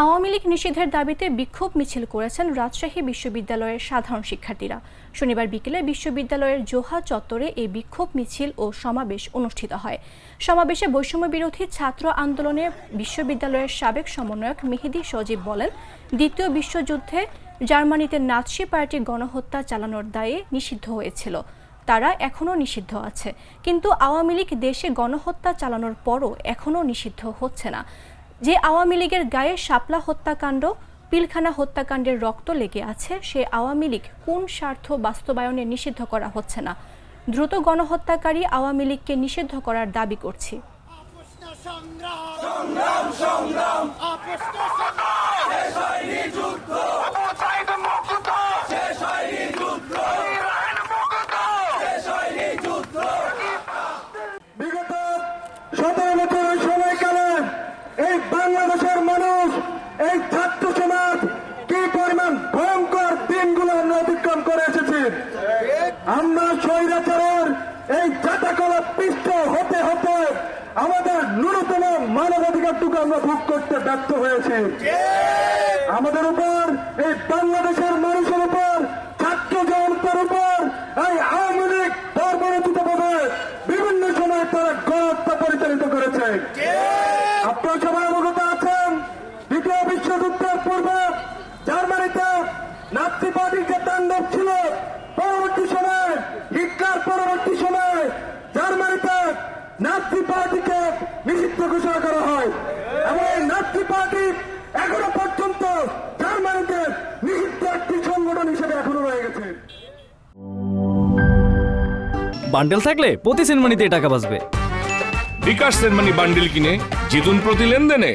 আওয়ামী লীগ নিষিদ্ধের দাবিতে বিক্ষোভ মিছিল করেছেন রাজশাহী বিশ্ববিদ্যালয়ের সাধারণ শিক্ষার্থীরা। শনিবার বিকেলে বিশ্ববিদ্যালয়ের জোহা চত্বরে এই বিক্ষোভ মিছিল ও সমাবেশ অনুষ্ঠিত হয়। সমাবেশে বৈষম্য বিরোধী ছাত্র আন্দোলনে বিশ্ববিদ্যালয়ের সাবেক সমন্বয়ক মেহেদী সজীব বলেন, দ্বিতীয় বিশ্বযুদ্ধে জার্মানিতে নাৎসি পার্টি গণহত্যা চালানোর দায়ে নিষিদ্ধ হয়েছিল, তারা এখনও নিষিদ্ধ আছে, কিন্তু আওয়ামী লীগ দেশে গণহত্যা চালানোর পরও এখনও নিষিদ্ধ হচ্ছে না। যে আওয়ামী লীগের গায়ে শাপলা হত্যাকাণ্ড, পিলখানা হত্যাকাণ্ডের রক্ত লেগে আছে, সে আওয়ামী লীগ কোন স্বার্থ বাস্তবায়নে নিষিদ্ধ করা হচ্ছে না? দ্রুত গণহত্যাকারী আওয়ামী লীগকে নিষিদ্ধ করার দাবি করছি। বিগত 17 বছরের সময়কালে এই বাংলাদেশের মানুষ, এই ছাত্র সমাজ কি পরিমাণ ভয়ঙ্কর দিনগুলো আমরা অতিক্রম করে এসেছি। আমরা স্বৈরাচারের এই জাতাকলা পিষ্ট হতে হতে আমাদের ন্যূনতম মানবাধিকারটুকু আমরা ভোগ করতে ব্যর্থ হয়েছি। আমাদের উপর, এই বাংলাদেশের মানুষের উপর, ছাত্র জনতার উপর এই আওয়ামী লীগ বর্বরোচিতভাবে বিভিন্ন সময় তারা গণহত্যা পরিচালিত করেছে। আপনারা সবাই অবগত আছেন, দ্বিতীয় বিশ্বযুদ্ধের পূর্বে জার্মানিতে নাৎসি পার্টির যে তাণ্ডব ছিল, পরবর্তী সময় হিটলার পরবর্তী সময় জার্মানিতে নাৎসি পার্টিকে নিষিদ্ধ ঘোষণা করা হয় এবং এই নাৎসি পার্টি এখনো পর্যন্ত জার্মানিতে নিষিদ্ধ একটি সংগঠন হিসেবে এখনো রয়ে গেছে। বান্ডেল থাকলে প্রতি সেনমানিতে টাকা বাঁচবে। বিকাশ সেনমানি বান্ডেল কিনে জিতুন প্রতি লেনদেনে।